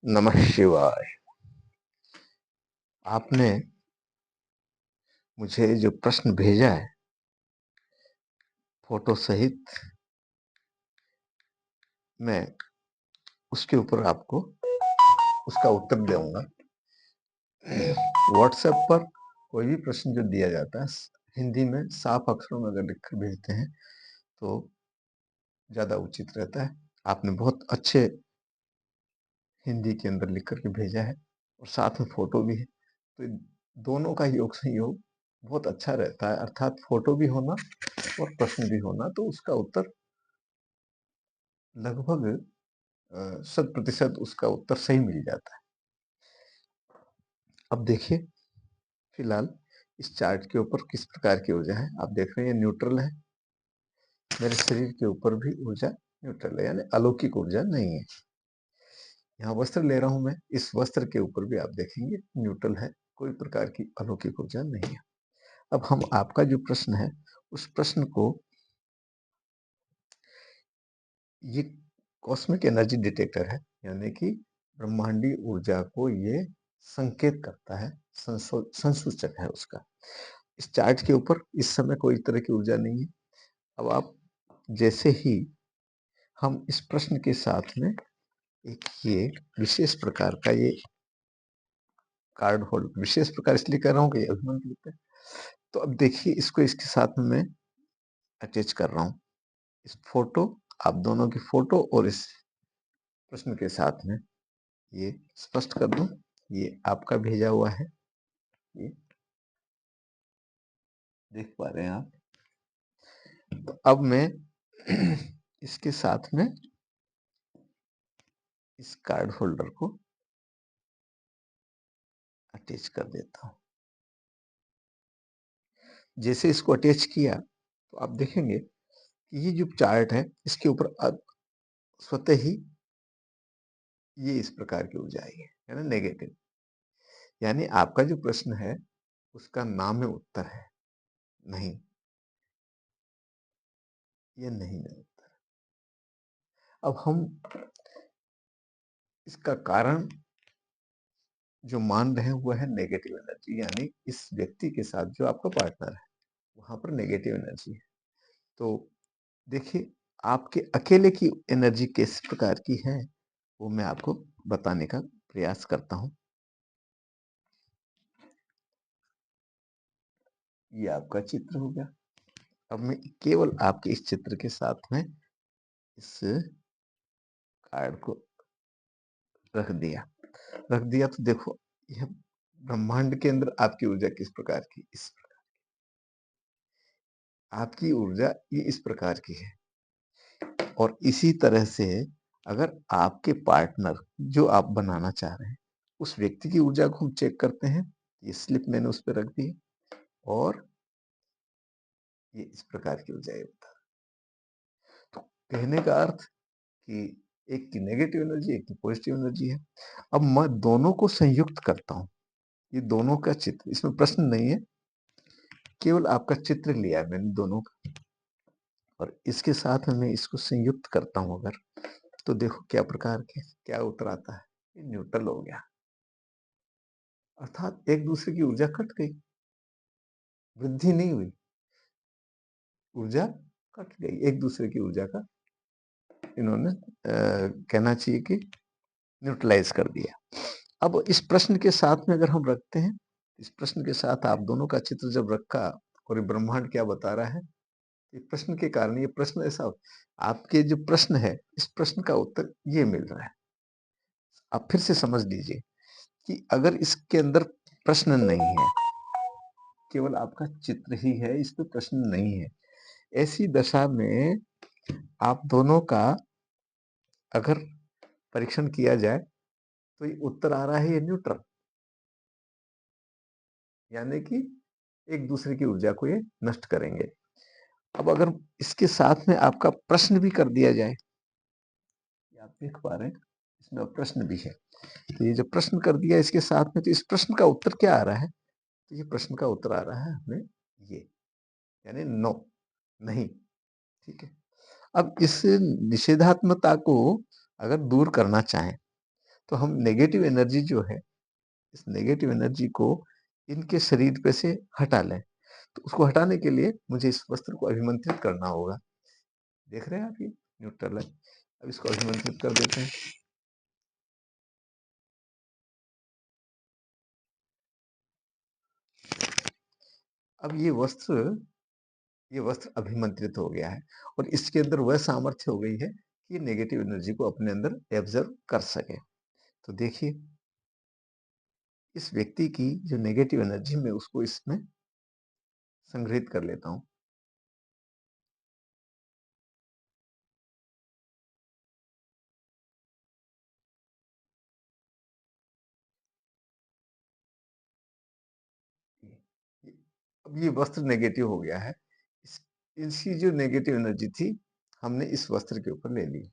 नमः शिवाय। आपने मुझे जो प्रश्न भेजा है फोटो सहित, मैं उसके ऊपर आपको उसका उत्तर दूंगा। व्हाट्सएप पर कोई भी प्रश्न जो दिया जाता है हिंदी में साफ अक्षरों में अगर लिखकर भेजते हैं तो ज्यादा उचित रहता है। आपने बहुत अच्छे हिंदी के अंदर लिख करके भेजा है और साथ में फोटो भी है, तो दोनों का योग संयोग बहुत अच्छा रहता है। अर्थात फोटो भी होना और प्रश्न भी होना, तो उसका उत्तर लगभग 100% उसका उत्तर सही मिल जाता है। अब देखिए, फिलहाल इस चार्ट के ऊपर किस प्रकार की ऊर्जा है आप देख रहे हैं। न्यूट्रल है, मेरे शरीर के ऊपर भी ऊर्जा न्यूट्रल है, यानी अलौकिक ऊर्जा नहीं है। यहाँ वस्त्र ले रहा हूं मैं, इस वस्त्र के ऊपर भी आप देखेंगे न्यूट्रल है, कोई प्रकार की अलौकिक ऊर्जा नहीं है। अब हम आपका जो प्रश्न है उस प्रश्न को, ये कॉस्मिक एनर्जी डिटेक्टर है, यानी कि ब्रह्मांडीय ऊर्जा को ये संकेत करता है, संसूचक है उसका। इस चार्ट के ऊपर इस समय कोई तरह की ऊर्जा नहीं है। अब आप जैसे ही हम इस प्रश्न के साथ में एक ये विशेष प्रकार का ये कार्ड होल्ड, विशेष प्रकार इसलिए कर रहा हूँ कि अभिमान के लिए। तो अब देखिए, इसको इसके साथ में मैं अटैच कर रहा हूँ, इस फोटो, आप दोनों की फोटो और इस प्रश्न के साथ में ये स्पष्ट कर दूं। ये आपका भेजा हुआ है, ये देख पा रहे हैं आप। तो अब मैं इसके साथ में इस कार्ड होल्डर को अटैच कर देता हूं। जैसे इसको अटैच किया तो आप देखेंगे कि ये जो चार्ट है इसके ऊपर अब स्वतः ही ये इस प्रकार की ऊर्जा आई है, यानी नेगेटिव। यानी आपका जो प्रश्न है उसका नाम है उत्तर है नहीं, ये नहीं है उत्तर। अब हम इसका कारण जो मान रहे हुए है नेगेटिव एनर्जी, यानी इस व्यक्ति के साथ जो आपका पार्टनर है वहां पर नेगेटिव एनर्जी है। तो देखिए, आपके अकेले की एनर्जी किस प्रकार की है वो मैं आपको बताने का प्रयास करता हूं। ये आपका चित्र हो गया। अब मैं केवल आपके इस चित्र के साथ में इस कार्ड को रख दिया तो देखो, यह ब्रह्मांड के अंदर आपकी ऊर्जा किस प्रकार की, इस प्रकार आपकी ऊर्जा ये इस प्रकार की है। और इसी तरह से अगर आपके पार्टनर जो आप बनाना चाह रहे हैं उस व्यक्ति की ऊर्जा को हम चेक करते हैं, ये स्लिप मैंने उस पर रख दी और ये इस प्रकार की ऊर्जा है। तो कहने का अर्थ कि एक की नेगेटिव एनर्जी, एक की पॉजिटिव एनर्जी है। अब मैं दोनों को संयुक्त करता हूं, ये दोनों का चित्र, इसमें प्रश्न नहीं है, केवल आपका चित्र लिया है मैंने दोनों का, और इसके साथ में मैं इसको संयुक्त करता हूं अगर, तो देखो क्या प्रकार के क्या उत्तर आता है। ये न्यूट्रल हो गया, अर्थात एक दूसरे की ऊर्जा कट गई, वृद्धि नहीं हुई, ऊर्जा कट गई, एक दूसरे की ऊर्जा का इन्होंने कहना चाहिए कि न्यूट्रलाइज कर दिया। अब इस प्रश्न के साथ में अगर हम रखते हैं, इस प्रश्न के साथ आप दोनों का चित्र जब रखा और ये ब्रह्मांड क्या बता रहा है, ये प्रश्न के कारण, ये प्रश्न ऐसा, आपके जो प्रश्न है इस प्रश्न का उत्तर ये मिल रहा है। आप फिर से समझ लीजिए कि अगर इसके अंदर प्रश्न नहीं है, केवल आपका चित्र ही है, इस पे प्रश्न नहीं है, ऐसी दशा में आप दोनों का अगर परीक्षण किया जाए तो ये उत्तर आ रहा है ये न्यूट्रल, यानी कि एक दूसरे की ऊर्जा को ये नष्ट करेंगे। अब अगर इसके साथ में आपका प्रश्न भी कर दिया जाए, ये आप देख पा रहे हैं इसमें प्रश्न भी है, तो ये जो प्रश्न कर दिया इसके साथ में, तो इस प्रश्न का उत्तर क्या आ रहा है, तो ये प्रश्न का उत्तर आ रहा है हमें ये, यानी नो, नहीं। ठीक है। अब इस निषेधात्मकता को अगर दूर करना चाहें तो हम नेगेटिव एनर्जी जो है, इस नेगेटिव एनर्जी को इनके शरीर पे से हटा लें। तो उसको हटाने के लिए मुझे इस वस्त्र को अभिमंत्रित करना होगा। देख रहे हैं आप ये न्यूट्रल है। अब इसको अभिमंत्रित कर देते हैं। अब ये वस्त्र अभिमंत्रित हो गया है और इसके अंदर वह सामर्थ्य हो गई है कि ये नेगेटिव एनर्जी को अपने अंदर एब्जर्व कर सके। तो देखिए, इस व्यक्ति की जो नेगेटिव एनर्जी मैं उसको इसमें संग्रहित कर लेता हूं। ये- अब ये वस्त्र नेगेटिव हो गया है। इस इसकी जो नेगेटिव एनर्जी थी, हमने इस वस्त्र के ऊपर ले ली।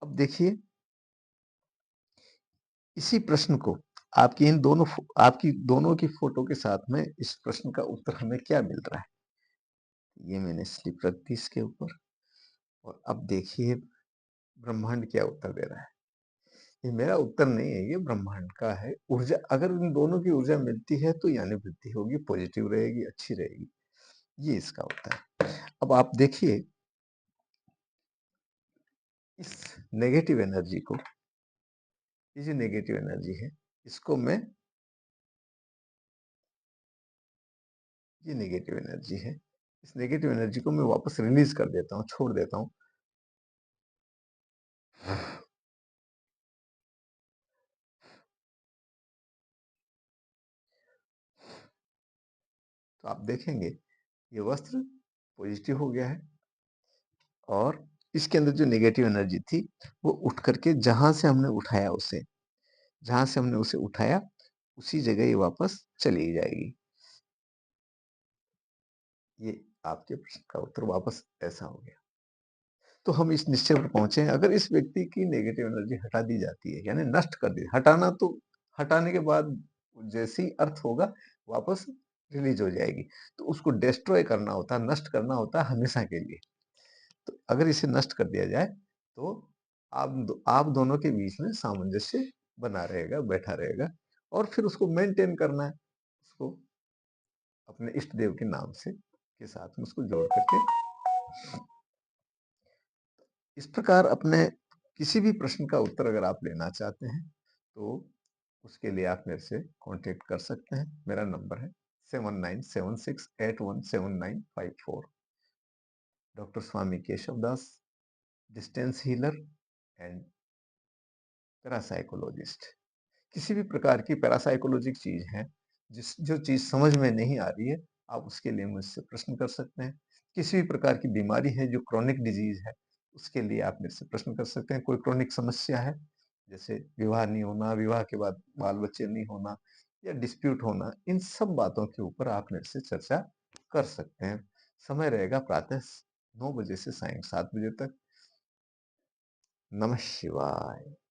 अब देखिए, इसी प्रश्न को आपकी दोनों की फोटो के साथ में इस प्रश्न का उत्तर हमें क्या मिल रहा है। ये मैंने स्लिप रख दी इसके ऊपर और अब देखिए ब्रह्मांड क्या उत्तर दे रहा है। ये मेरा उत्तर नहीं है, ये ब्रह्मांड का है। ऊर्जा अगर इन दोनों की ऊर्जा मिलती है तो यानी वृद्धि होगी, पॉजिटिव रहेगी, अच्छी रहेगी। ये इसका उत्तर है। अब आप देखिए, इस नेगेटिव एनर्जी को, ये जो नेगेटिव एनर्जी है, इसको मैं, ये नेगेटिव एनर्जी है, इस नेगेटिव एनर्जी को मैं वापस रिलीज कर देता हूं, छोड़ देता हूं। तो आप देखेंगे ये वस्त्र पॉजिटिव हो गया है और इसके अंदर जो नेगेटिव एनर्जी थी वो उठ करके जहां से हमने उसे उठाया उसी जगह ये वापस चली जाएगी। ये आपके प्रश्न का उत्तर वापस ऐसा हो गया। तो हम इस निश्चय पर पहुंचे हैं, अगर इस व्यक्ति की नेगेटिव एनर्जी हटा दी जाती है, यानी नष्ट कर दी, हटाना तो हटाने के बाद जैसे ही अर्थ होगा वापस रिलीज हो जाएगी। तो उसको डिस्ट्रॉय करना होता है, नष्ट करना होता है हमेशा के लिए। तो अगर इसे नष्ट कर दिया जाए तो आप दोनों के बीच में सामंजस्य बना रहेगा, बैठा रहेगा। और फिर उसको मेंटेन करना है, उसको अपने इष्ट देव के नाम से के साथ में उसको जोड़ करके इस प्रकार अपने किसी भी प्रश्न का उत्तर अगर आप लेना चाहते हैं तो उसके लिए आप मेरे से कांटेक्ट कर सकते हैं। मेरा नंबर है 7976817954। Doctor Swami Keshav Das, distance healer and parapsychologist. किसी भी प्रकार की पैरासाइकोलॉजिक चीज है, जो चीज समझ में नहीं आ रही है, आप उसके लिए मुझसे प्रश्न कर सकते हैं। किसी भी प्रकार की बीमारी है जो क्रॉनिक डिजीज है, उसके लिए आप मेरे से प्रश्न कर सकते हैं। कोई क्रॉनिक समस्या है, जैसे विवाह नहीं होना, विवाह के बाद बाल बच्चे नहीं होना या डिस्प्यूट होना, इन सब बातों के ऊपर आप मेरे से चर्चा कर सकते हैं। समय रहेगा प्रातः 9 बजे से सायं 7 बजे तक। नमः शिवाय।